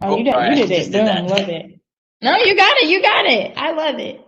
Oh, you sorry, did it. Boom, love it. No, you got it. You got it. I love it.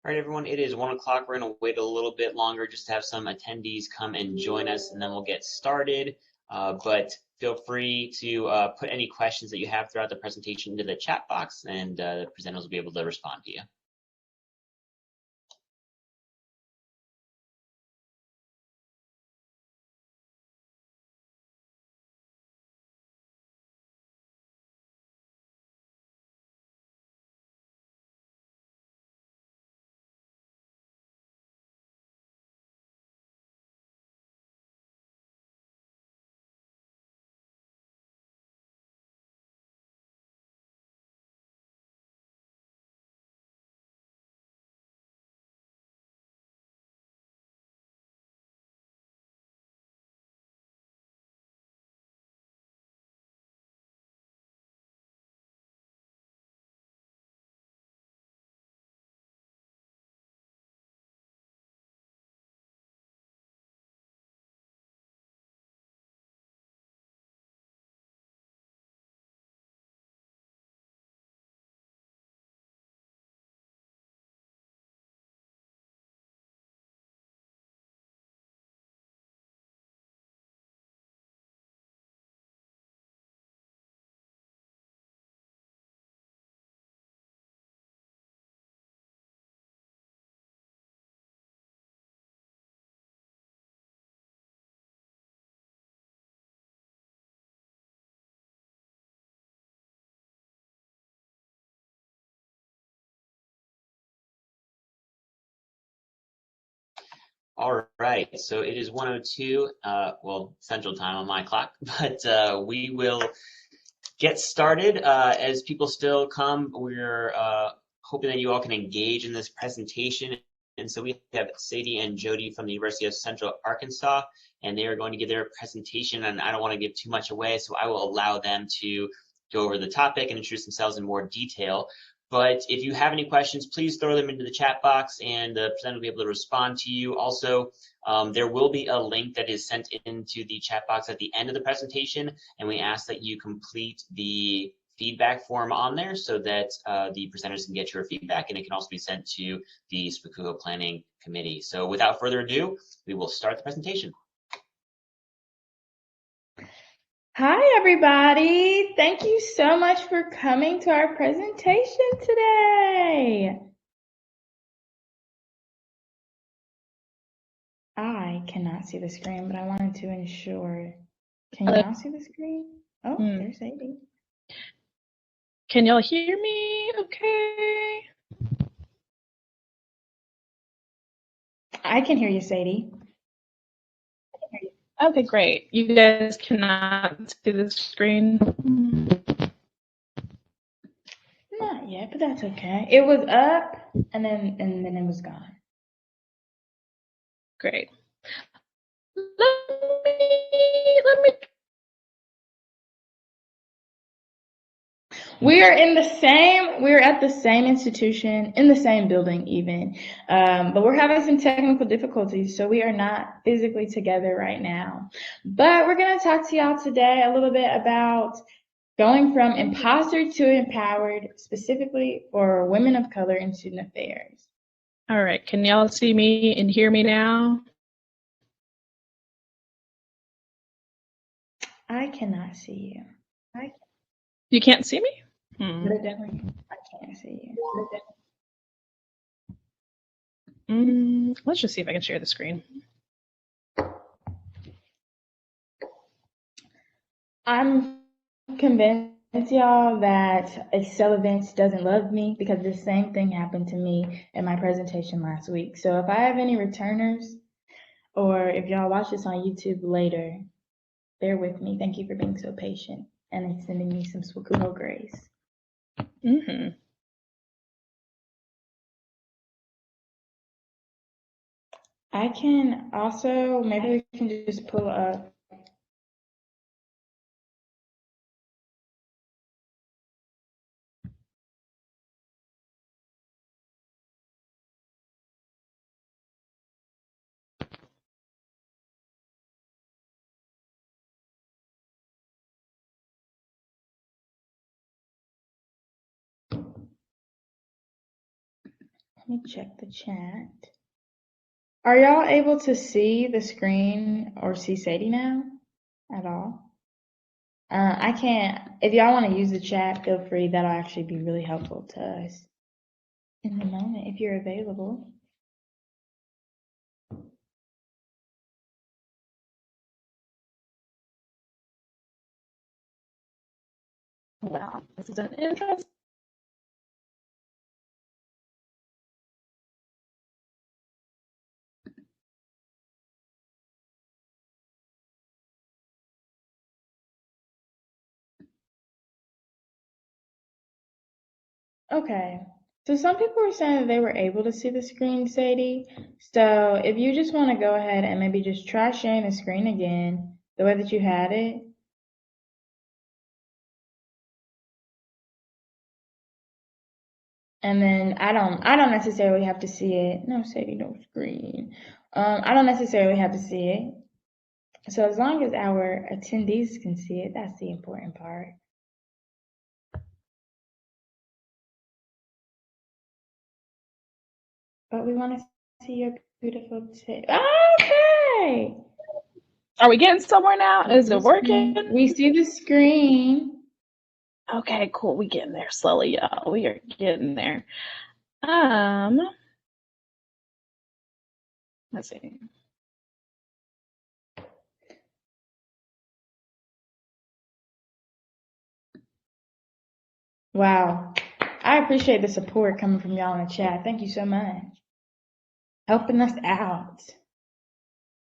All right, everyone, it is 1 o'clock. We're going to wait a little bit longer just to have some attendees come and join us, and then we'll get started. But feel free to put any questions that you have throughout the presentation into the chat box, and the presenters will be able to respond to you. All right, so it is 1:02, well, Central Time on my clock, but we will get started. As people still come, we're hoping that you all can engage in this presentation. And so we have Sadie and Jody from the University of Central Arkansas, and they are going to give their presentation, and I don't want to give too much away, so I will allow them to go over the topic and introduce themselves in more detail. But if you have any questions, please throw them into the chat box, and the presenter will be able to respond to you. Also, there will be a link that is sent into the chat box at the end of the presentation, and we ask that you complete the feedback form on there so that the presenters can get your feedback, and it can also be sent to the Spokooho Planning Committee. So without further ado, we will start the presentation. Hi, everybody. Thank you so much for coming to our presentation today. I cannot see the screen, but I wanted to ensure. Can you now see the screen? Oh, there's Sadie. Can y'all hear me okay? I can hear you, Sadie. Okay, great. You guys cannot see the screen? yet, but that's okay. It was up and then it was gone. Great. Let me. We're at the same institution, in the same building even, but we're having some technical difficulties, so we are not physically together right now. But we're going to talk to y'all today a little bit about going from imposter to empowered, specifically for women of color in student affairs. All right, can y'all see me and hear me now? I cannot see you. You can't see me? But it definitely, I can't see you. Let's just see if I can share the screen. I'm convinced, y'all, that Excel Events doesn't love me because the same thing happened to me in my presentation last week. So if I have any returners, or if y'all watch this on YouTube later, bear with me. Thank you for being so patient and extending me some Swakumo grace. I can also, maybe we can just pull up. Let me check the chat. Are y'all able to see the screen or see Sadie now at all? I can't. If y'all want to use the chat, feel free. That'll actually be really helpful to us in the moment if you're available. Wow, this is an interesting. Okay. So some people were saying that they were able to see the screen, Sadie. So if you just want to go ahead and maybe just try sharing the screen again, the way that you had it. And then I don't necessarily have to see it. No, Sadie, no screen. I don't necessarily have to see it. So as long as our attendees can see it, that's the important part. But we want to see your beautiful tip. Okay. Are we getting somewhere now? Is it working? We see the screen. Okay, cool. We getting there slowly, y'all. We are getting there. Let's see. Wow. I appreciate the support coming from y'all in the chat. Thank you so much. Helping us out.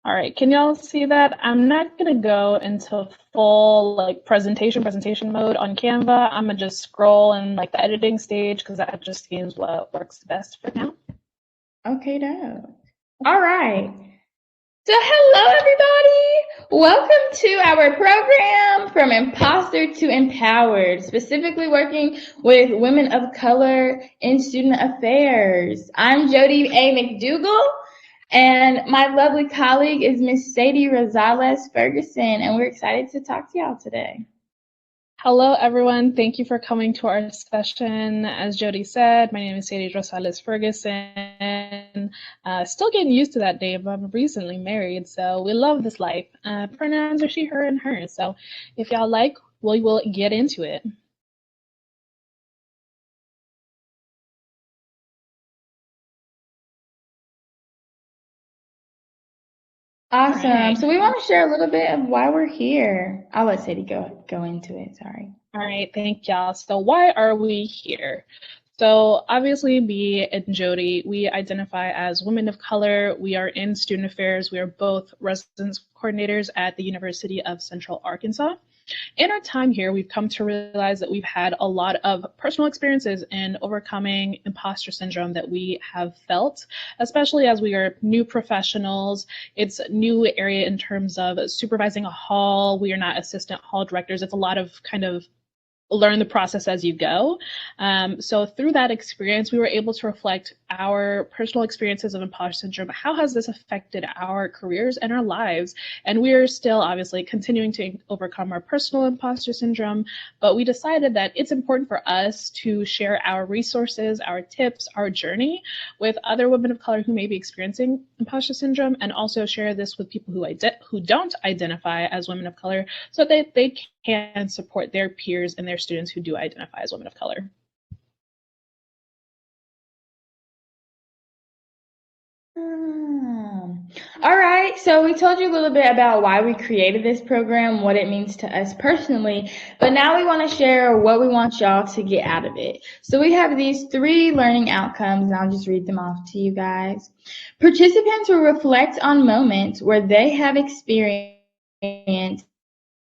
All right, can y'all see that? I'm not gonna go into full like presentation mode on Canva. I'm gonna just scroll in like the editing stage because that just seems what works best for now. Okay, dope. All right. So hello, everybody. Welcome to our program From Imposter to Empowered, specifically working with women of color in student affairs. I'm Jody A. McDougall, and my lovely colleague is Miss Sadie Rosales Ferguson, and we're excited to talk to y'all today. Hello, everyone. Thank you for coming to our session. As Jody said, my name is Sadie Rosales Ferguson. Still getting used to that name. I'm recently married, so we love this life. Pronouns are she, her, and her. So if y'all like, we will get into it. Awesome. Right. So we want to share a little bit of why we're here. I'll let Sadie go into it. Sorry. All right. Thank y'all. So why are we here? So obviously me and Jody, we identify as women of color. We are in student affairs. We are both residence coordinators at the University of Central Arkansas. In our time here, we've come to realize that we've had a lot of personal experiences in overcoming imposter syndrome that we have felt, especially as we are new professionals. It's a new area in terms of supervising a hall. We are not assistant hall directors. It's a lot of kind of learn the process as you go. So through that experience, we were able to reflect our personal experiences of imposter syndrome. How has this affected our careers and our lives? And we are still obviously continuing to overcome our personal imposter syndrome, but we decided that it's important for us to share our resources, our tips, our journey with other women of color who may be experiencing imposter syndrome, and also share this with people who don't identify as women of color so that they can support their peers and their students who do identify as women of color. All right, so we told you a little bit about why we created this program, what it means to us personally, but now we want to share what we want y'all to get out of it. So we have these 3 learning outcomes, and I'll just read them off to you guys. Participants will reflect on moments where they have experienced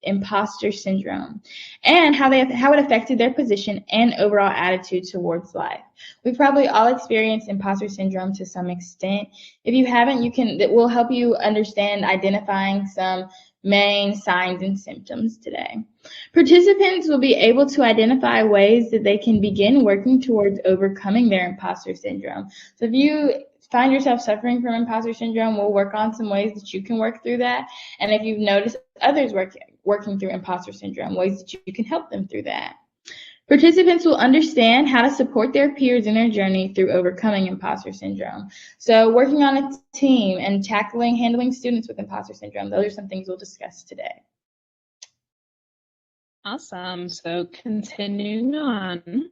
imposter syndrome and how it affected their position and overall attitude towards life. We've probably all experienced imposter syndrome to some extent. If you haven't, it will help you understand identifying some main signs and symptoms today. Participants will be able to identify ways that they can begin working towards overcoming their imposter syndrome. So if you find yourself suffering from imposter syndrome, we'll work on some ways that you can work through that. And if you've noticed others working through imposter syndrome, ways that you can help them through that. Participants will understand how to support their peers in their journey through overcoming imposter syndrome. So working on a team and handling students with imposter syndrome, those are some things we'll discuss today. Awesome. So continuing on.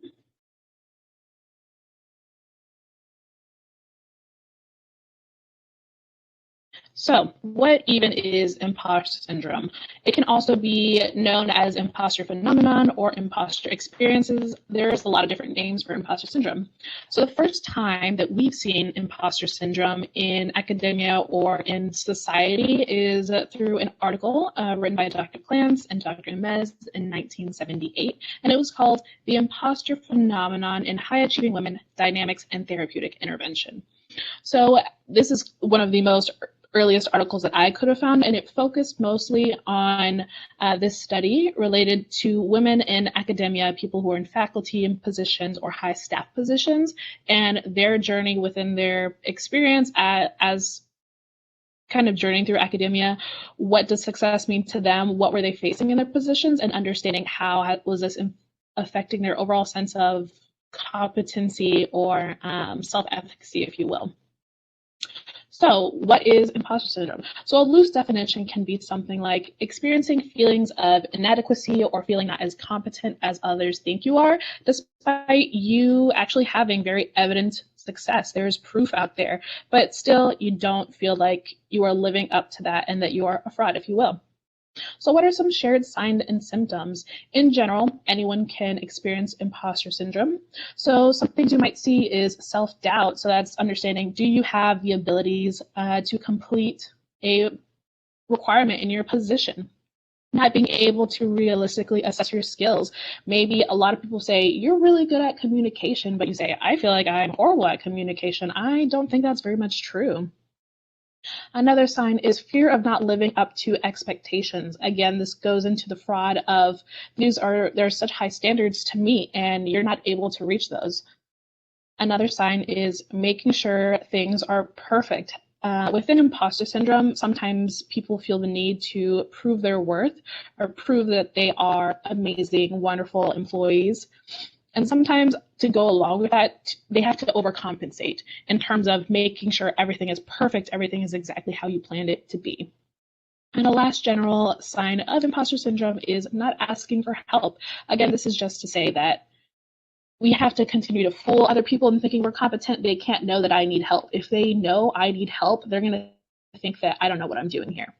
So what even is imposter syndrome? It can also be known as imposter phenomenon or imposter experiences. There's a lot of different names for imposter syndrome. So the first time that we've seen imposter syndrome in academia or in society is through an article written by Dr. Clance and Dr. Imez in 1978, and it was called The Imposter Phenomenon in High Achieving Women, Dynamics and Therapeutic Intervention. So this is one of the most earliest articles that I could have found, and it focused mostly on this study related to women in academia, people who are in faculty positions or high staff positions, and their journey within their experience as kind of journeying through academia. What does success mean to them? What were they facing in their positions? And understanding how was this affecting their overall sense of competency or self-efficacy, if you will. So what is imposter syndrome? So a loose definition can be something like experiencing feelings of inadequacy or feeling not as competent as others think you are, despite you actually having very evident success. There's proof out there, but still you don't feel like you are living up to that and that you are a fraud, if you will. So what are some shared signs and symptoms? In general, anyone can experience imposter syndrome. So some things you might see is self-doubt. So that's understanding, do you have the abilities to complete a requirement in your position? Not being able to realistically assess your skills. Maybe a lot of people say, you're really good at communication, but you say, I feel like I'm horrible at communication. I don't think that's very much true. Another sign is fear of not living up to expectations. Again, this goes into the fraud of there's such high standards to meet and you're not able to reach those. Another sign is making sure things are perfect. Within imposter syndrome, sometimes people feel the need to prove their worth or prove that they are amazing, wonderful employees. And sometimes to go along with that, they have to overcompensate in terms of making sure everything is perfect, everything is exactly how you planned it to be. And the last general sign of imposter syndrome is not asking for help. Again, this is just to say that we have to continue to fool other people into thinking we're competent. They can't know that I need help. If they know I need help, they're going to think that I don't know what I'm doing here.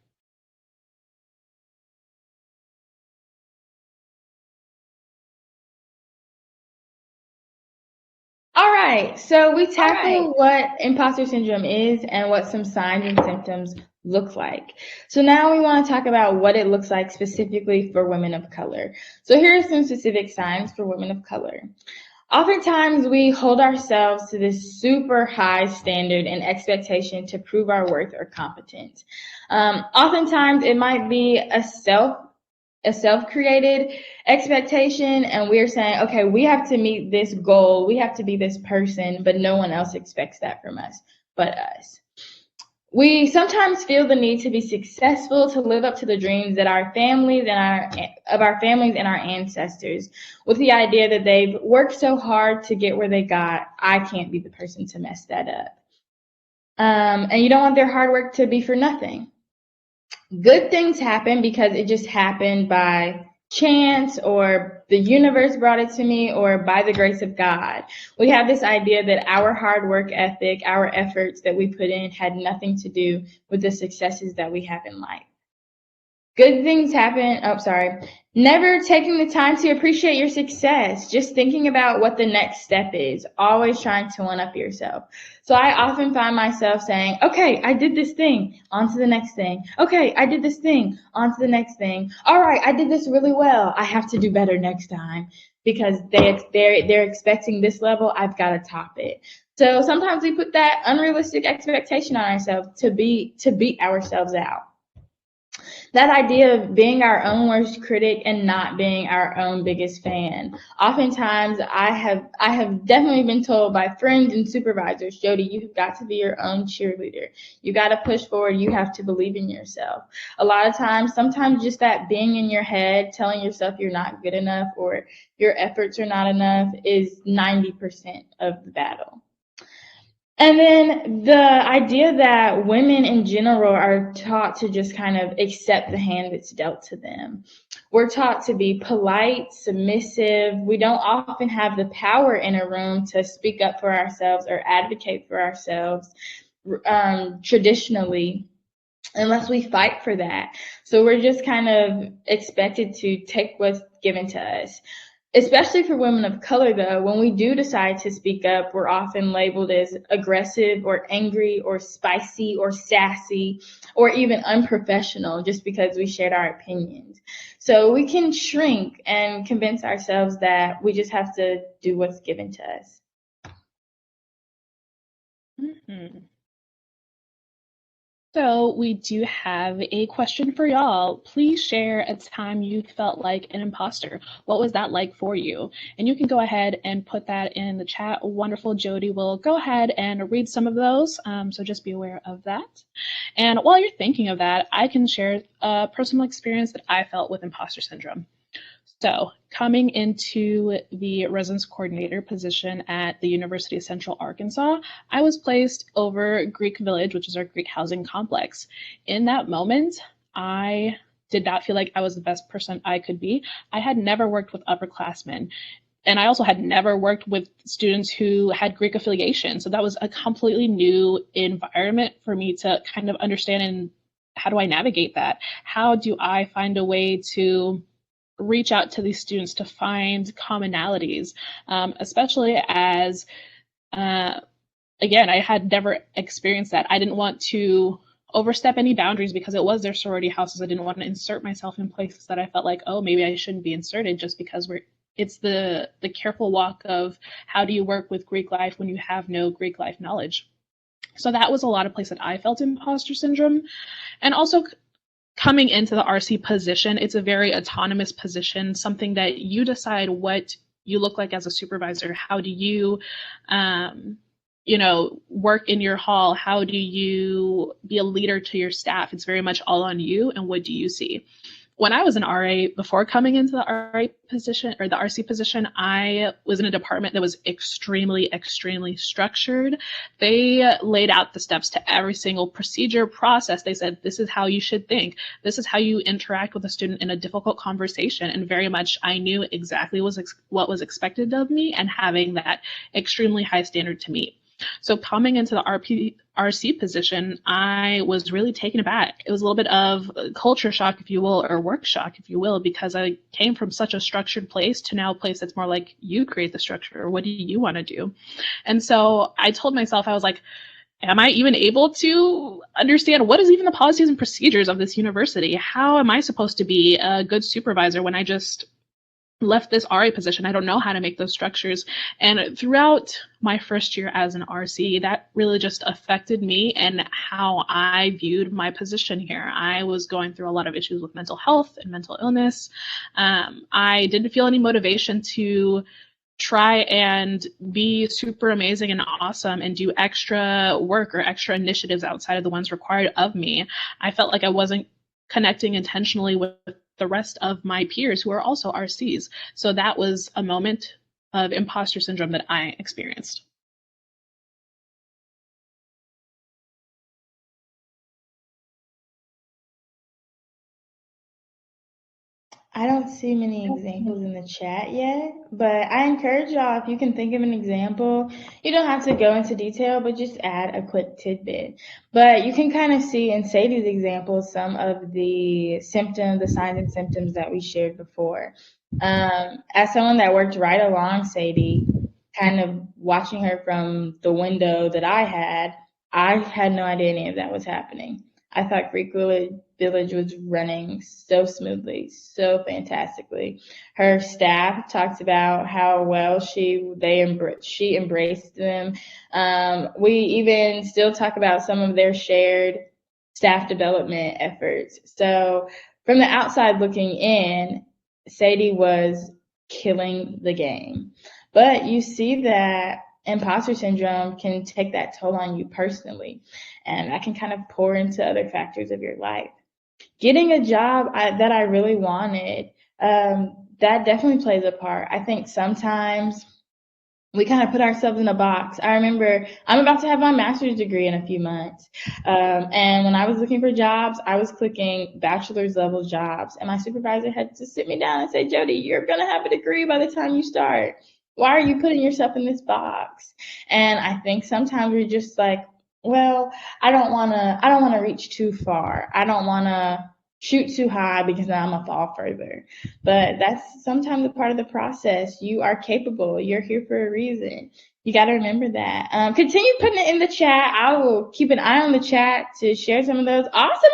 All right, so we tackled what imposter syndrome is and what some signs and symptoms look like? So now we want to talk about what it looks like specifically for women of color. So here are some specific signs for women of color. Oftentimes, we hold ourselves to this super high standard and expectation to prove our worth or competence. Oftentimes, it might be a self-created expectation, and we're saying, okay, we have to meet this goal, we have to be this person, but no one else expects that from us but us. We sometimes feel the need to be successful, to live up to the dreams that our families and our ancestors, with the idea that they've worked so hard to get where they got. I can't be the person to mess that up. And you don't want their hard work to be for nothing. Good things happen because it just happened by chance, or the universe brought it to me, or by the grace of God. We have this idea that our hard work ethic, our efforts that we put in, had nothing to do with the successes that we have in life. Good things happen. Never taking the time to appreciate your success, just thinking about what the next step is, always trying to one up yourself. So I often find myself saying, okay, I did this thing, on to the next thing. Okay, I did this thing, on to the next thing. All right, I did this really well. I have to do better next time, because they're expecting this level. I've got to top it. So sometimes we put that unrealistic expectation on ourselves to beat ourselves out. That idea of being our own worst critic and not being our own biggest fan. Oftentimes, I have definitely been told by friends and supervisors, Jody, you've got to be your own cheerleader. You got to push forward. You have to believe in yourself. A lot of times, sometimes just that being in your head, telling yourself you're not good enough or your efforts are not enough, is 90% of the battle. And then the idea that women in general are taught to just kind of accept the hand that's dealt to them. We're taught to be polite, submissive. We don't often have the power in a room to speak up for ourselves or advocate for ourselves traditionally, unless we fight for that. So we're just kind of expected to take what's given to us. Especially for women of color, though, when we do decide to speak up, we're often labeled as aggressive or angry or spicy or sassy or even unprofessional just because we shared our opinions. So we can shrink and convince ourselves that we just have to do what's given to us. Mm-hmm. So we do have a question for y'all. Please share a time you felt like an imposter. What was that like for you? And you can go ahead and put that in the chat. Wonderful. Jody will go ahead and read some of those. So just be aware of that. And while you're thinking of that, I can share a personal experience that I felt with imposter syndrome. So coming into the residence coordinator position at the University of Central Arkansas, I was placed over Greek Village, which is our Greek housing complex. In that moment, I did not feel like I was the best person I could be. I had never worked with upperclassmen. And I also had never worked with students who had Greek affiliation. So that was a completely new environment for me to kind of understand. And how do I navigate that? How do I find a way to reach out to these students to find commonalities, especially as, again, I had never experienced that. I didn't want to overstep any boundaries because it was their sorority houses. I didn't want to insert myself in places that I felt like, oh, maybe I shouldn't be inserted, just because it's the careful walk of how do you work with Greek life when you have no Greek life knowledge. So that was a lot of places that I felt imposter syndrome. And also coming into the RC position, it's a very autonomous position, something that you decide what you look like as a supervisor. How do you, work in your hall? How do you be a leader to your staff? It's very much all on you, and what do you see? When I was an RA, before coming into the RA position or the RC position, I was in a department that was extremely, extremely structured. They laid out the steps to every single procedure process. They said, this is how you should think. This is how you interact with a student in a difficult conversation. And very much I knew exactly what was expected of me, and having that extremely high standard to meet. So coming into the RC position, I was really taken aback. It was a little bit of culture shock, if you will, or work shock, if you will, because I came from such a structured place to now a place that's more like, you create the structure, or what do you want to do? And so I told myself, I was like, am I even able to understand what is even the policies and procedures of this university? How am I supposed to be a good supervisor when I just left this RA position? I don't know how to make those structures. And throughout my first year as an RC, that really just affected me and how I viewed my position here. I was going through a lot of issues with mental health and mental illness. I didn't feel any motivation to try and be super amazing and awesome and do extra work or extra initiatives outside of the ones required of me. I felt like I wasn't connecting intentionally with the rest of my peers who are also RCs. So that was a moment of imposter syndrome that I experienced. I don't see many examples in the chat yet, but I encourage y'all, if you can think of an example, you don't have to go into detail, but just add a quick tidbit. But you can kind of see in Sadie's example some of the symptoms, the signs and symptoms that we shared before. As someone that worked right along Sadie, kind of watching her from the window that I had no idea any of that was happening. I thought Greek Village was running so smoothly, so fantastically. Her staff talks about how well she embraced them. We even still talk about some of their shared staff development efforts. So from the outside looking in, Sadie was killing the game. But you see that imposter syndrome can take that toll on you personally, and that can kind of pour into other factors of your life. Getting a job that I really wanted, that definitely plays a part. I think sometimes we kind of put ourselves in a box. I remember I'm about to have my master's degree in a few months. And when I was looking for jobs, I was clicking bachelor's level jobs. And my supervisor had to sit me down and say, Jody, you're going to have a degree by the time you start. Why are you putting yourself in this box? And I think sometimes we're just like, well, I don't want to reach too far. I don't want to shoot too high because now I'm going to fall further. But that's sometimes a part of the process. You are capable. You're here for a reason. You got to remember that. Continue putting it in the chat. I will keep an eye on the chat to share some of those. Awesome.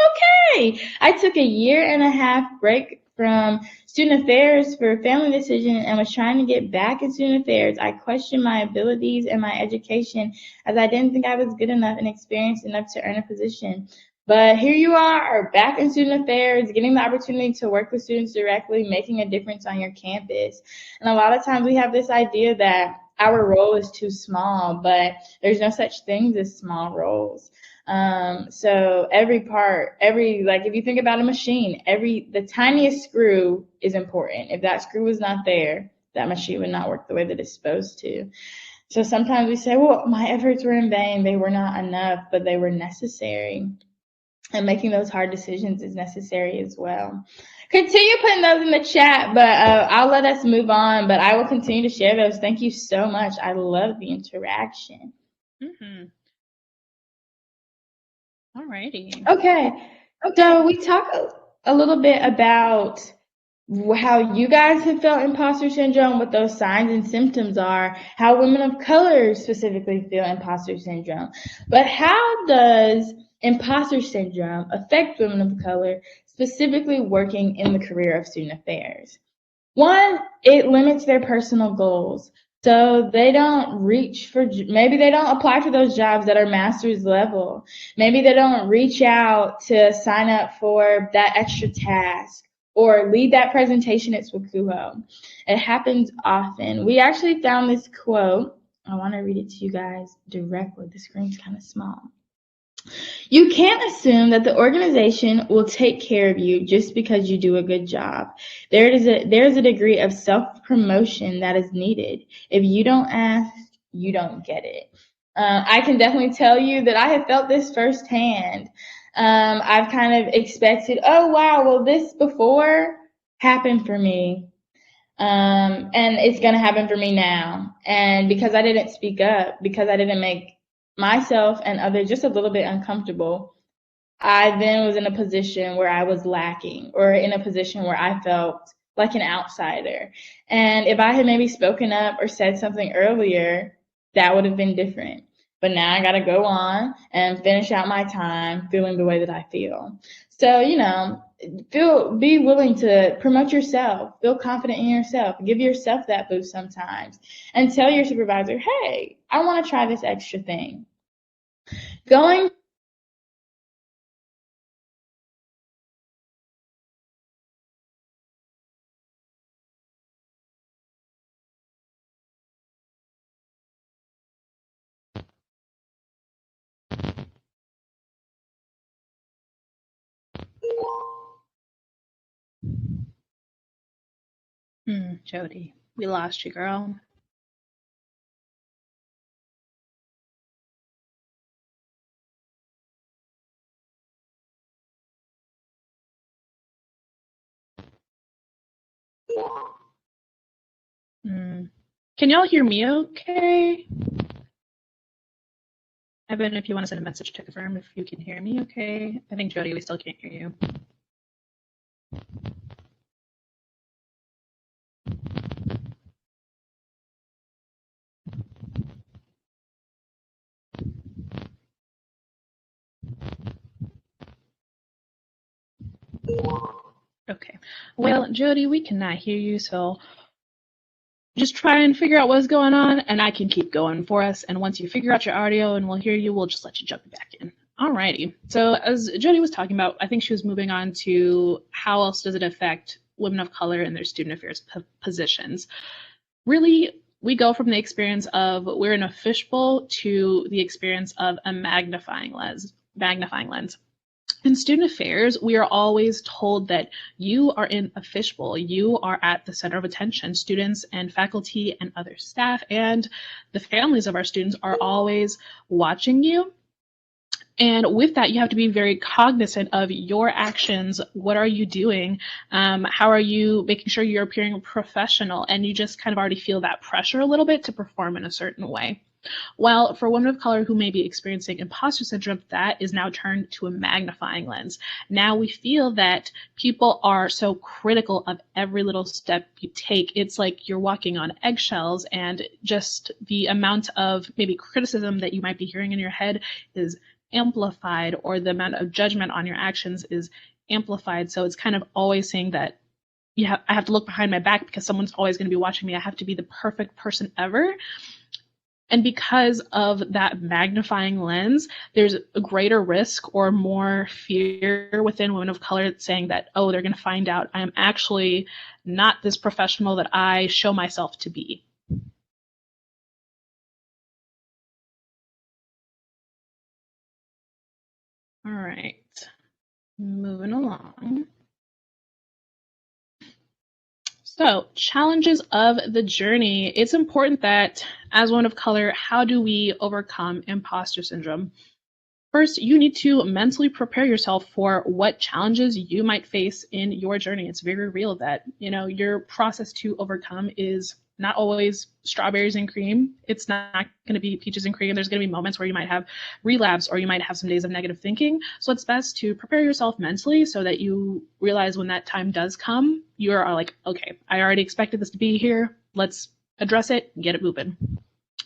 Okay. I took a 1.5-year break from student affairs for a family decision and was trying to get back in student affairs. I questioned my abilities and my education as I didn't think I was good enough and experienced enough to earn a position. But here you are back in student affairs, getting the opportunity to work with students directly, making a difference on your campus. And a lot of times we have this idea that our role is too small, but there's no such things as small roles. So every part, like if you think about a machine, the tiniest screw is important. If that screw was not there, that machine would not work the way that it's supposed to. So sometimes we say, well, my efforts were in vain. They were not enough, but they were necessary. And making those hard decisions is necessary as well. Continue putting those in the chat, but I'll let us move on. But I will continue to share those. Thank you so much. I love the interaction. Mm-hmm. Alrighty. Okay. So we talk a little bit about how you guys have felt imposter syndrome, what those signs and symptoms are, how women of color specifically feel imposter syndrome. But how does imposter syndrome affect women of color, specifically working in the career of student affairs? One, it limits their personal goals. So they don't maybe they don't apply for those jobs that are master's level. Maybe they don't reach out to sign up for that extra task or lead that presentation at Swakuho. It happens often. We actually found this quote. I want to read it to you guys directly. The screen's kind of small. You can't assume that the organization will take care of you just because you do a good job. There's a degree of self-promotion that is needed. If you don't ask, you don't get it. I can definitely tell you that I have felt this firsthand. I've kind of expected, oh, wow, well, this before happened for me. And it's going to happen for me now. And because I didn't speak up, because I didn't make myself and others just a little bit uncomfortable, I then was in a position where I was lacking, or in a position where I felt like an outsider. And if I had maybe spoken up or said something earlier, that would have been different. but now I got to go on and finish out my time feeling the way that I feel. So, be willing to promote yourself, feel confident in yourself, give yourself that boost sometimes, and tell your supervisor, hey, I want to try this extra thing. Going Jody, we lost you, girl. Can y'all hear me okay? Evan, if you want to send a message to confirm if you can hear me okay. I think, Jody, we still can't hear you. Okay. Well, Jody, we cannot hear you, so just try and figure out what's going on, and I can keep going for us. And once you figure out your audio and we'll hear you, we'll just let you jump back in. Alrighty. So as Jody was talking about, I think she was moving on to how else does it affect women of color in their student affairs positions. Really, we go from the experience of we're in a fishbowl to the experience of a magnifying lens. In student affairs, we are always told that you are in a fishbowl. You are at the center of attention. Students and faculty and other staff and the families of our students are always watching you. And with that, you have to be very cognizant of your actions. What are you doing? How are you making sure you're appearing professional? And you just kind of already feel that pressure a little bit to perform in a certain way. Well, for women of color who may be experiencing imposter syndrome, that is now turned to a magnifying lens. Now we feel that people are so critical of every little step you take. It's like you're walking on eggshells, and just the amount of maybe criticism that you might be hearing in your head is amplified, or the amount of judgment on your actions is amplified. So it's kind of always saying that I have to look behind my back because someone's always going to be watching me. I have to be the perfect person ever. And because of that magnifying lens, there's a greater risk or more fear within women of color saying that, oh, they're going to find out I am actually not this professional that I show myself to be. All right, moving along. So, challenges of the journey. It's important that as women of color, how do we overcome imposter syndrome? First, you need to mentally prepare yourself for what challenges you might face in your journey. It's very real that, your process to overcome is not always strawberries and cream. It's not going to be peaches and cream. There's going to be moments where you might have relapse or you might have some days of negative thinking. So it's best to prepare yourself mentally so that you realize when that time does come, you are like, okay, I already expected this to be here. Let's address it, get it moving.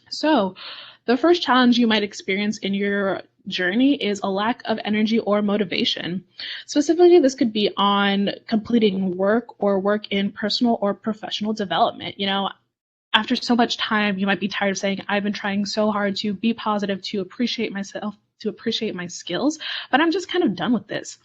So the first challenge you might experience in your journey is a lack of energy or motivation. Specifically, this could be on completing work or work in personal or professional development. After so much time, you might be tired of saying, I've been trying so hard to be positive, to appreciate myself, to appreciate my skills, but I'm just kind of done with this.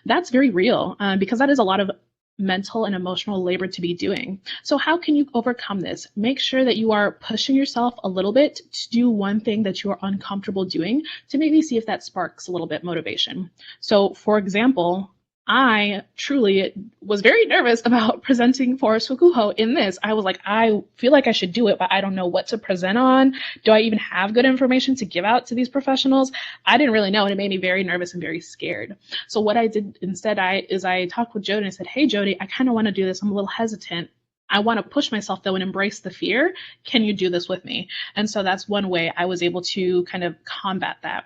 That's very real because that is a lot of mental and emotional labor to be doing. So how can you overcome this? Make sure that you are pushing yourself a little bit to do one thing that you are uncomfortable doing to maybe see if that sparks a little bit motivation. So for example, I truly was very nervous about presenting for Sukuho in this. I was like, I feel like I should do it, but I don't know what to present on. Do I even have good information to give out to these professionals? I didn't really know, and it made me very nervous and very scared. So what I did instead, I talked with Jody and I said, hey, Jody, I kind of want to do this. I'm a little hesitant. I want to push myself though and embrace the fear. Can you do this with me? And so that's one way I was able to kind of combat that.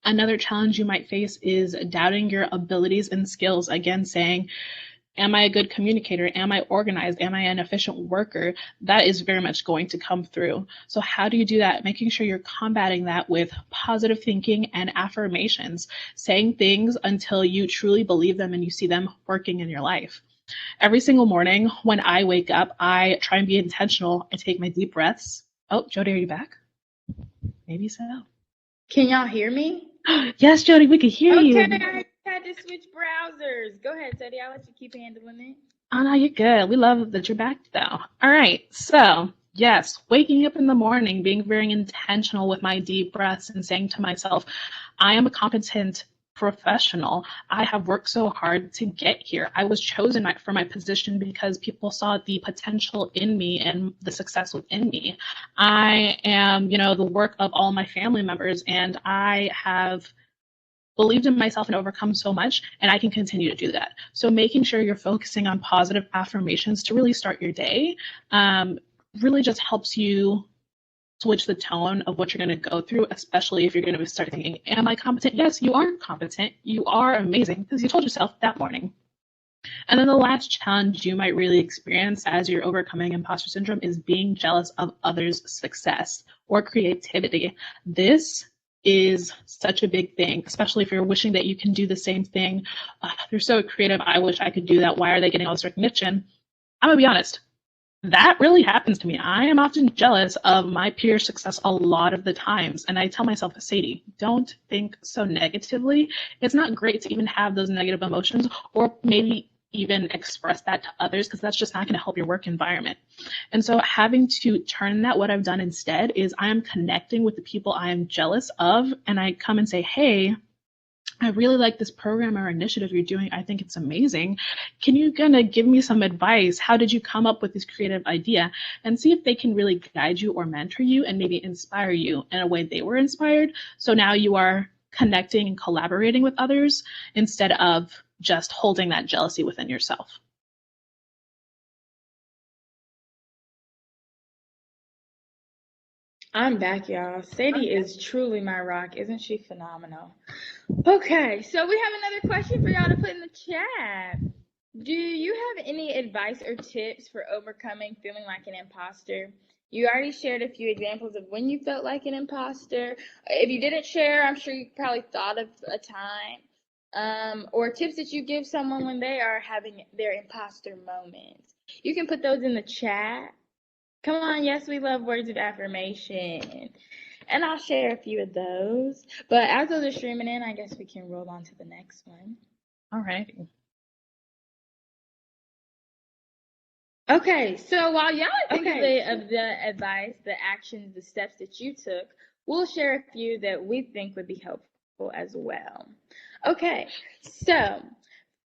Another challenge you might face is doubting your abilities and skills. Again, saying, Am I a good communicator? Am I organized? Am I an efficient worker? That is very much going to come through. So how do you do that? Making sure you're combating that with positive thinking and affirmations, saying things until you truly believe them and you see them working in your life. Every single morning when I wake up, I try and be intentional. I take my deep breaths. Oh, Jody, are you back? Maybe so. Can y'all hear me? Yes, Jody, we can hear you. Okay, I had to switch browsers. Go ahead, Sadie. I'll let you keep handling it. Oh, no, you're good. We love that you're back, though. All right. So, yes, waking up in the morning, being very intentional with my deep breaths and saying to myself, I am a competent professional. I have worked so hard to get here. I was chosen for my position because people saw the potential in me and the success within me. I am, the work of all my family members, and I have believed in myself and overcome so much, and I can continue to do that. So making sure you're focusing on positive affirmations to really start your day really just helps you switch the tone of what you're going to go through, especially if you're going to start thinking, am I competent? Yes, you are competent. You are amazing because you told yourself that morning. And then the last challenge you might really experience as you're overcoming imposter syndrome is being jealous of others' success or creativity. This is such a big thing, especially if you're wishing that you can do the same thing. They're so creative. I wish I could do that. Why are they getting all this recognition? I'm going to be honest. That really happens to me. I am often jealous of my peer success a lot of the times. And I tell myself, Sadie, don't think so negatively. It's not great to even have those negative emotions or maybe even express that to others because that's just not going to help your work environment. And so having to turn that, what I've done instead is I am connecting with the people I am jealous of, and I come and say, hey, I really like this program or initiative you're doing. I think it's amazing. Can you kind of give me some advice? How did you come up with this creative idea? And see if they can really guide you or mentor you and maybe inspire you in a way they were inspired. So now you are connecting and collaborating with others instead of just holding that jealousy within yourself. I'm back, y'all. Sadie is truly my rock. Isn't she phenomenal? Okay, so we have another question for y'all to put in the chat. Do you have any advice or tips for overcoming feeling like an imposter? You already shared a few examples of when you felt like an imposter. If you didn't share, I'm sure you probably thought of a time. Or tips that you give someone when they are having their imposter moments. You can put those in the chat. Come on, yes, we love words of affirmation. And I'll share a few of those. But as those are streaming in, I guess we can roll on to the next one. All right. Okay, so while y'all think of the advice, the actions, the steps that you took, we'll share a few that we think would be helpful as well. Okay, so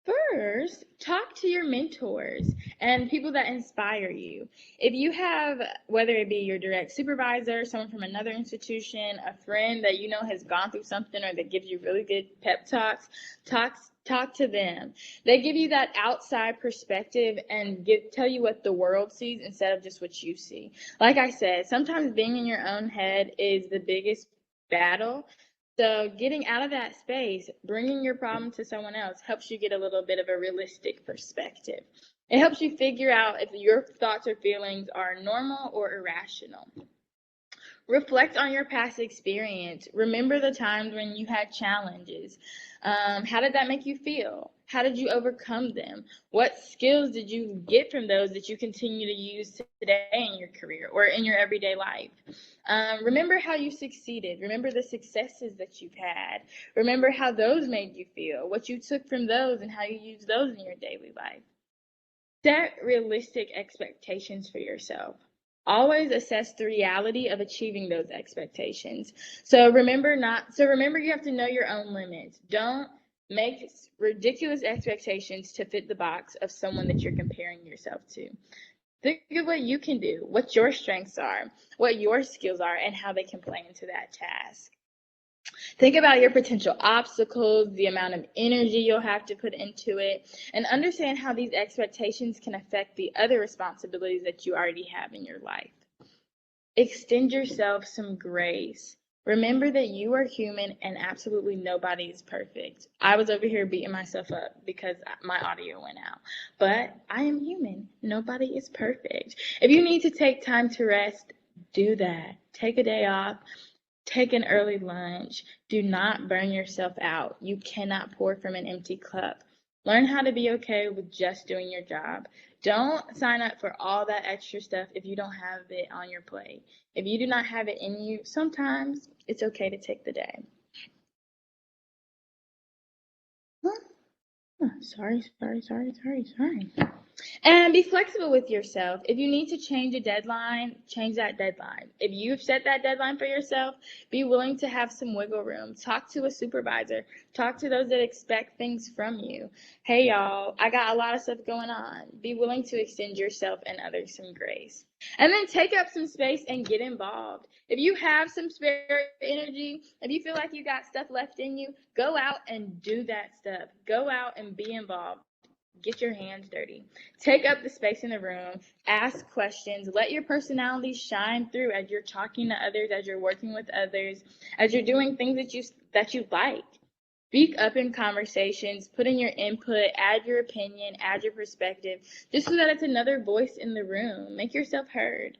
first, talk to your mentors and people that inspire you. If you have, whether it be your direct supervisor, someone from another institution, a friend that you know has gone through something or that gives you really good pep talks, talk to them. They give you that outside perspective and tell you what the world sees instead of just what you see. Like I said, sometimes being in your own head is the biggest battle. So getting out of that space, bringing your problem to someone else helps you get a little bit of a realistic perspective. It helps you figure out if your thoughts or feelings are normal or irrational. Reflect on your past experience. Remember the times when you had challenges. How did that make you feel? How did you overcome them? What skills did you get from those that you continue to use today in your career or in your everyday life? Remember how you succeeded. Remember the successes that you've had. Remember how those made you feel, what you took from those and how you use those in your daily life. Set realistic expectations for yourself. Always assess the reality of achieving those expectations. So remember you have to know your own limits. Don't make ridiculous expectations to fit the box of someone that you're comparing yourself to. Think of what you can do, what your strengths are, what your skills are, and how they can play into that task. Think about your potential obstacles, the amount of energy you'll have to put into it, and understand how these expectations can affect the other responsibilities that you already have in your life. Extend yourself some grace. Remember that you are human and absolutely nobody is perfect. I was over here beating myself up because my audio went out. But I am human. Nobody is perfect. If you need to take time to rest, do that. Take a day off. Take an early lunch. Do not burn yourself out. You cannot pour from an empty cup. Learn how to be okay with just doing your job. Don't sign up for all that extra stuff if you don't have it on your plate. If you do not have it in you, sometimes it's okay to take the day. Sorry. And be flexible with yourself. If you need to change a deadline, change that deadline. If you've set that deadline for yourself, be willing to have some wiggle room. Talk to a supervisor. Talk to those that expect things from you. Hey, y'all, I got a lot of stuff going on. Be willing to extend yourself and others some grace. And then take up some space and get involved. If you have some spare energy, if you feel like you got stuff left in you, go out and do that stuff. Go out and be involved. Get your hands dirty. Take up the space in the room. Ask questions. Let your personality shine through as you're talking to others, as you're working with others, as you're doing things that you like. Speak up in conversations. Put in your input. Add your opinion. Add your perspective, just so that it's another voice in the room. Make yourself heard.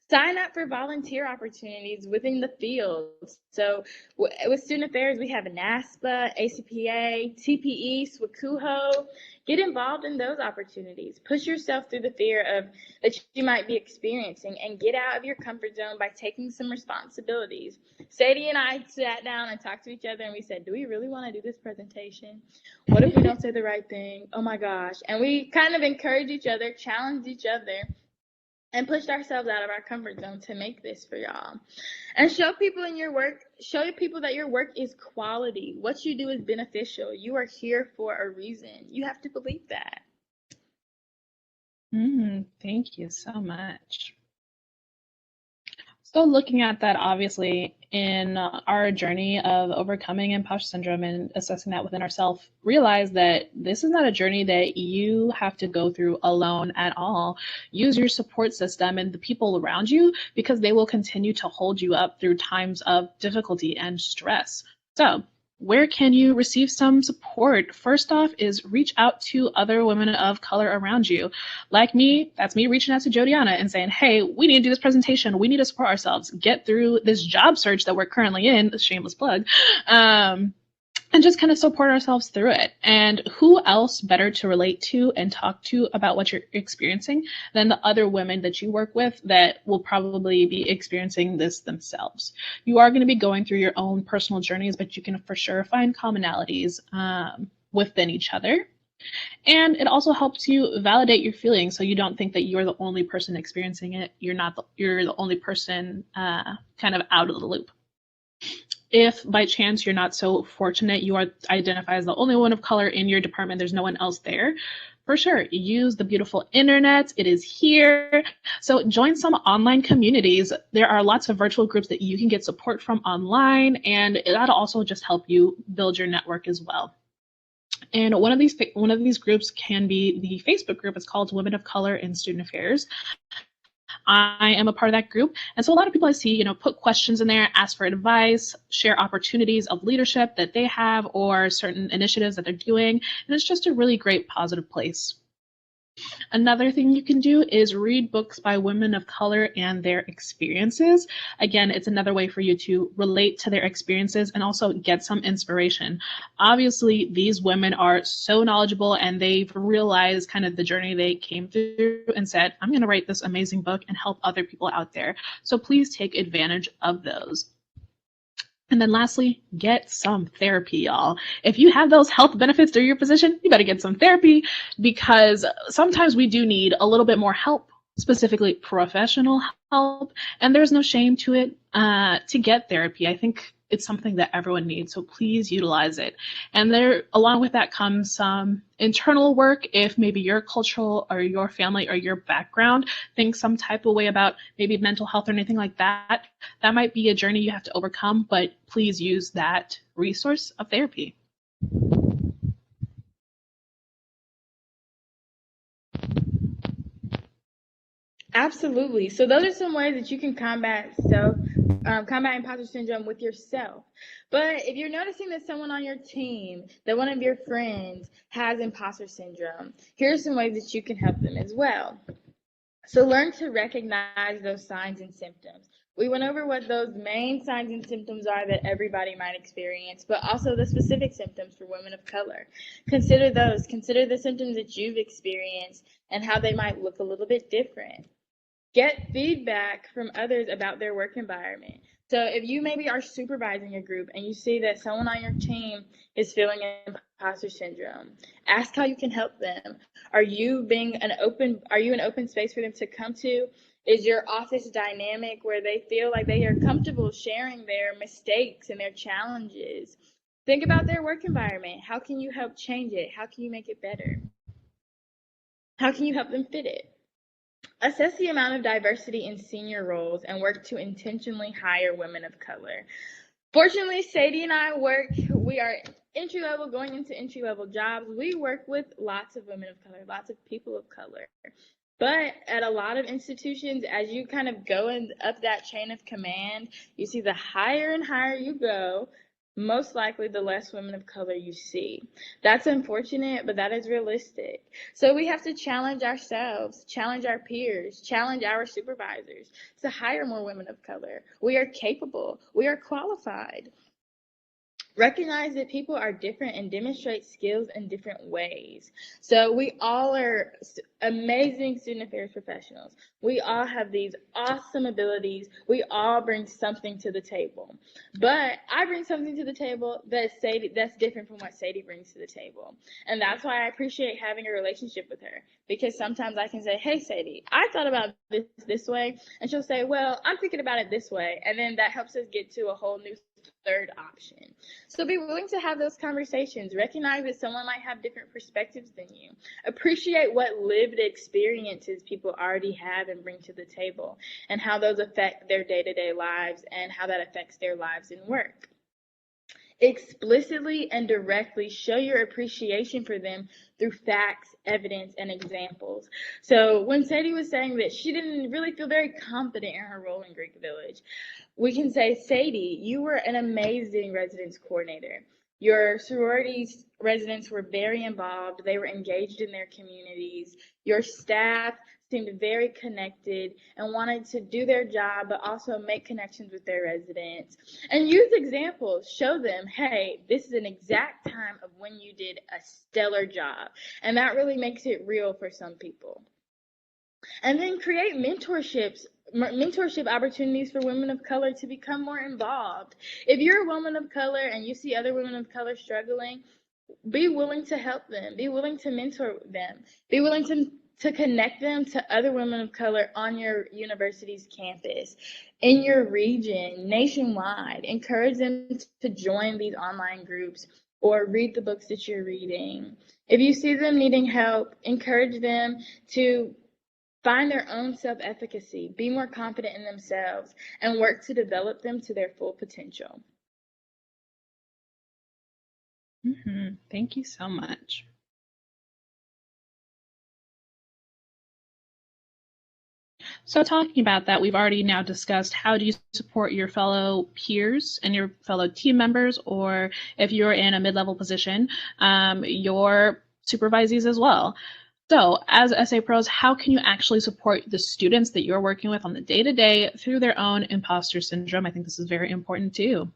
Sign up for volunteer opportunities within the fields. So with student affairs, we have NASPA, ACPA, TPE, SWACUHO. Get involved in those opportunities. Push yourself through the fear of that you might be experiencing and get out of your comfort zone by taking some responsibilities. Sadie and I sat down and talked to each other and we said, do we really want to do this presentation? What if we don't say the right thing? Oh my gosh. And we kind of encouraged each other, challenged each other, and pushed ourselves out of our comfort zone to make this for y'all. And show people that your work is quality. What you do is beneficial. You are here for a reason. You have to believe that. Thank you so much. So looking at that, obviously, in our journey of overcoming imposter syndrome and assessing that within ourselves, realize that this is not a journey that you have to go through alone at all. Use your support system and the people around you, because they will continue to hold you up through times of difficulty and stress. So where can you receive some support? First off is reach out to other women of color around you. Like me, that's me reaching out to Jodiana and saying, hey, we need to do this presentation. We need to support ourselves, get through this job search that we're currently in, a shameless plug, and just kind of support ourselves through it. And who else better to relate to and talk to about what you're experiencing than the other women that you work with that will probably be experiencing this themselves. You are going to be going through your own personal journeys, but you can for sure find commonalities within each other. And it also helps you validate your feelings, so you don't think that you're the only person experiencing it. You're the only person kind of out of the loop. If by chance you're not so fortunate, you are identified as the only one of color in your department, there's no one else there, for sure, use the beautiful internet. It is here. So join some online communities. There are lots of virtual groups that you can get support from online, and that'll also just help you build your network as well. And one of these groups can be the Facebook group. It's called Women of Color in Student Affairs. I am a part of that group. And so a lot of people I see, put questions in there, ask for advice, share opportunities of leadership that they have or certain initiatives that they're doing. And it's just a really great positive place. Another thing you can do is read books by women of color and their experiences. Again, it's another way for you to relate to their experiences and also get some inspiration. Obviously, these women are so knowledgeable and they've realized kind of the journey they came through and said, I'm going to write this amazing book and help other people out there. So please take advantage of those. And then lastly, get some therapy, y'all. If you have those health benefits through your position, you better get some therapy, because sometimes we do need a little bit more help, specifically professional help, and there's no shame to it to get therapy. I think it's something that everyone needs, so please utilize it. And there, along with that comes some internal work. If maybe your cultural or your family or your background thinks some type of way about maybe mental health or anything like that, that might be a journey you have to overcome, but please use that resource of therapy. Absolutely. So those are some ways that you can combat imposter syndrome with yourself. But if you're noticing that someone on your team, that one of your friends has imposter syndrome, here are some ways that you can help them as well. So learn to recognize those signs and symptoms. We went over what those main signs and symptoms are that everybody might experience, but also the specific symptoms for women of color. Consider those. Consider the symptoms that you've experienced and how they might look a little bit different. Get feedback from others about their work environment. So if you maybe are supervising a group and you see that someone on your team is feeling imposter syndrome, ask how you can help them. Are you an open space for them to come to? Is your office dynamic where they feel like they are comfortable sharing their mistakes and their challenges? Think about their work environment. How can you help change it? How can you make it better? How can you help them fit it? Assess the amount of diversity in senior roles and work to intentionally hire women of color. Fortunately, Sadie and I we are entry level, going into entry level jobs. We work with lots of women of color, lots of people of color. But at a lot of institutions, as you kind of go up that chain of command, you see the higher and higher you go, most likely the less women of color you see. That's unfortunate, but that is realistic. So we have to challenge ourselves, challenge our peers, challenge our supervisors to hire more women of color. We are capable. We are qualified. Recognize that people are different and demonstrate skills in different ways. So we all are amazing student affairs professionals. We all have these awesome abilities. We all bring something to the table. But I bring something to the table that's different from what Sadie brings to the table. And that's why I appreciate having a relationship with her, because sometimes I can say, hey, Sadie, I thought about this way. And she'll say, well, I'm thinking about it this way. And then that helps us get to a whole new third option. So be willing to have those conversations. Recognize that someone might have different perspectives than you. Appreciate what lived experiences people already have and bring to the table, and how those affect their day-to-day lives and how that affects their lives in work. Explicitly and directly show your appreciation for them through facts, evidence, and examples. So when Sadie was saying that she didn't really feel very confident in her role in Greek Village, we can say, Sadie, you were an amazing residence coordinator. Your sororities residents were very involved. They were engaged in their communities. Your staff seemed very connected and wanted to do their job, but also make connections with their residents. And use examples. Show them, hey, this is an exact time of when you did a stellar job. And that really makes it real for some people. And then create mentorship opportunities for women of color to become more involved. If you're a woman of color and you see other women of color struggling, be willing to help them. Be willing to mentor them. Be willing to connect them to other women of color on your university's campus, in your region, nationwide. Encourage them to join these online groups or read the books that you're reading. If you see them needing help, encourage them to find their own self-efficacy, be more confident in themselves, and work to develop them to their full potential. Thank you so much. So talking about that, we've already now discussed how do you support your fellow peers and your fellow team members, or if you're in a mid-level position, your supervisees as well. So as SA pros, how can you actually support the students that you're working with on the day-to-day through their own imposter syndrome? I think this is very important too.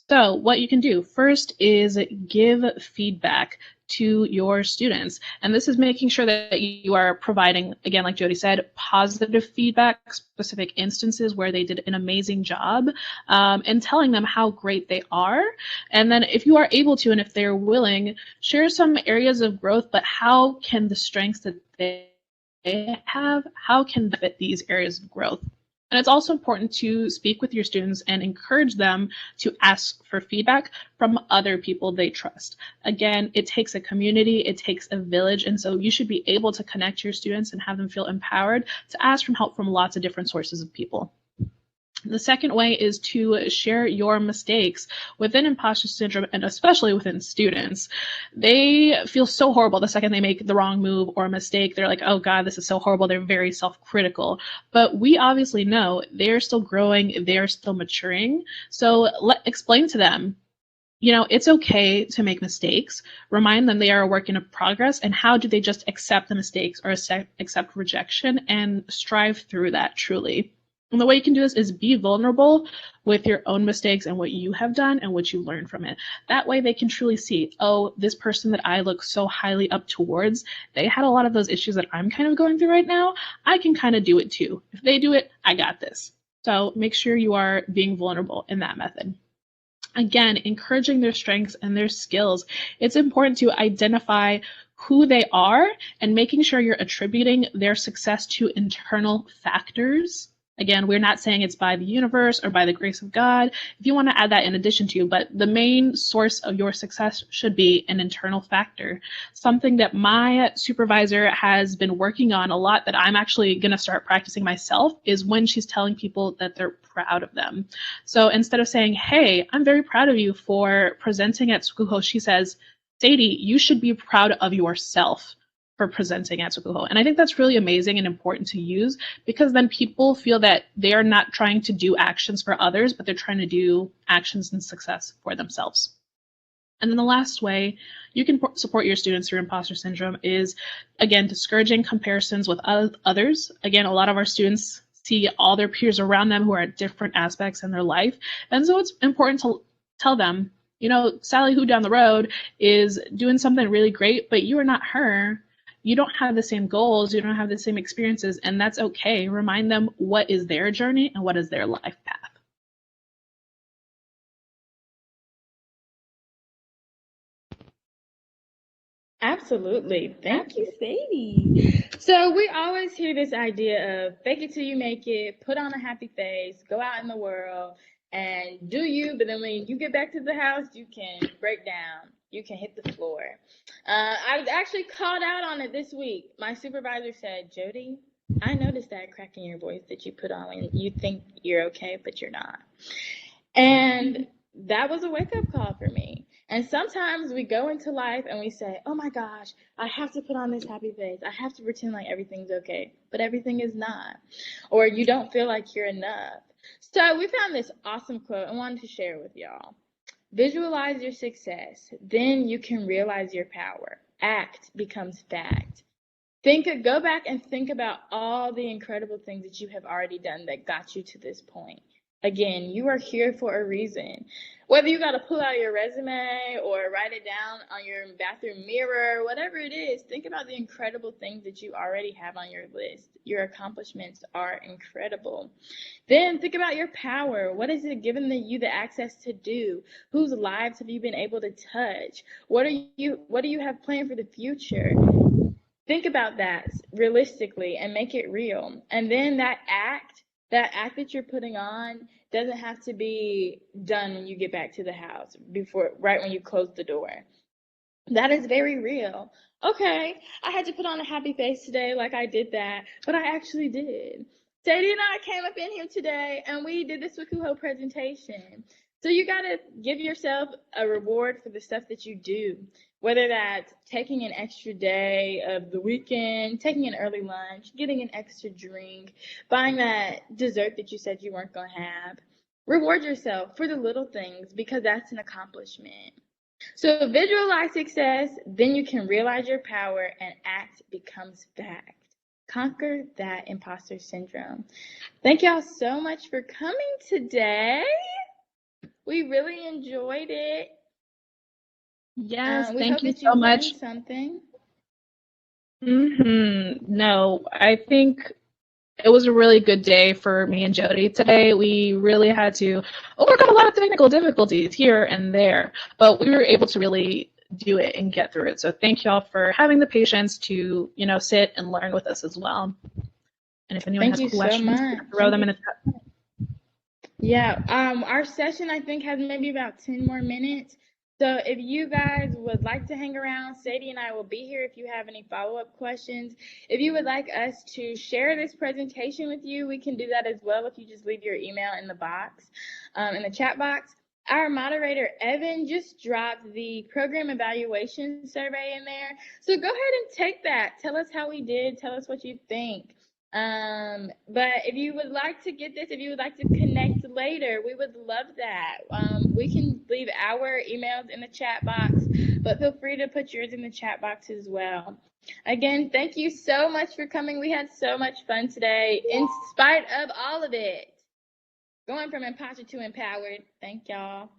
So what you can do first is give feedback to your students. And this is making sure that you are providing, again, like Jody said, positive feedback, specific instances where they did an amazing job, and telling them how great they are. And then if you are able to, and if they're willing, share some areas of growth, but how can the strengths that they have, how can they fit these areas of growth? And it's also important to speak with your students and encourage them to ask for feedback from other people they trust. Again, it takes a community, it takes a village, and so you should be able to connect your students and have them feel empowered to ask for help from lots of different sources of people. The second way is to share your mistakes. Within imposter syndrome, and especially within students, they feel so horrible the second they make the wrong move or a mistake. They're like, oh God, this is so horrible. They're very self-critical. But we obviously know they're still growing, they're still maturing. So explain to them, it's okay to make mistakes. Remind them they are a work in progress, and how do they just accept the mistakes or accept rejection and strive through that truly. And the way you can do this is be vulnerable with your own mistakes and what you have done and what you learned from it. That way they can truly see, oh, this person that I look so highly up towards, they had a lot of those issues that I'm kind of going through right now. I can kind of do it too. If they do it, I got this. So make sure you are being vulnerable in that method. Again, encouraging their strengths and their skills. It's important to identify who they are and making sure you're attributing their success to internal factors. Again, we're not saying it's by the universe or by the grace of God. If you want to add that in addition to, but the main source of your success should be an internal factor. Something that my supervisor has been working on a lot that I'm actually going to start practicing myself is when she's telling people that they're proud of them. So instead of saying, hey, I'm very proud of you for presenting at Tsukuho, she says, Sadie, you should be proud of yourself for presenting at Tsukuho. And I think that's really amazing and important to use, because then people feel that they are not trying to do actions for others, but they're trying to do actions and success for themselves. And then the last way you can support your students through imposter syndrome is, again, discouraging comparisons with others. Again, a lot of our students see all their peers around them who are at different aspects in their life. And so it's important to tell them, Sally who down the road is doing something really great, but you are not her. You don't have the same goals, you don't have the same experiences, and that's okay. Remind them what is their journey and what is their life path. Absolutely. Thank you, Sadie. So we always hear this idea of fake it till you make it, put on a happy face, go out in the world and do you, but then when you get back to the house, you can break down, you can hit the floor. I was actually called out on it this week. My supervisor said, Jody, I noticed that crack in your voice that you put on when you think you're okay, but you're not. And that was a wake-up call for me. And sometimes we go into life and we say, oh my gosh, I have to put on this happy face. I have to pretend like everything's okay, but everything is not. Or you don't feel like you're enough. So we found this awesome quote and wanted to share it with y'all. Visualize your success, then you can realize your power. Act becomes fact. Go back and think about all the incredible things that you have already done that got you to this point. Again, you are here for a reason. Whether you got to pull out your resume or write it down on your bathroom mirror, whatever it is, think about the incredible things that you already have on your list. Your accomplishments are incredible. Then think about your power. What has it given you the access to do? Whose lives have you been able to touch? What do you have planned for the future? Think about that realistically and make it real. And then that act that you're putting on doesn't have to be done when you get back to the house, right when you close the door. That is very real. Okay, I had to put on a happy face today, like I did that, but I actually did. Sadie and I came up in here today and we did this Wikuho presentation. So you gotta give yourself a reward for the stuff that you do, whether that's taking an extra day of the weekend, taking an early lunch, getting an extra drink, buying that dessert that you said you weren't gonna have. Reward yourself for the little things because that's an accomplishment. So visualize success, then you can realize your power and act becomes fact. Conquer that imposter syndrome. Thank y'all so much for coming today. We really enjoyed it. Yes, we thank hope you that you so much. learned something. No, I think it was a really good day for me and Jody today. We really had to overcome a lot of technical difficulties here and there, but we were able to really do it and get through it. So thank y'all for having the patience to, sit and learn with us as well. And if anyone has questions, throw them in the chat. Yeah, our session I think has maybe about 10 more minutes. So if you guys would like to hang around, Sadie and I will be here if you have any follow-up questions. If you would like us to share this presentation with you, we can do that as well if you just leave your email in the box, in the chat box. Our moderator, Evan, just dropped the program evaluation survey in there. So go ahead and take that. Tell us how we did. Tell us what you think. But if you would like to get this, if you would like to connect later, we would love that. We can leave our emails in the chat box, but feel free to put yours in the chat box as well. Again, thank you so much for coming. We had so much fun today, in spite of all of it. Going from imposter to empowered. Thank y'all.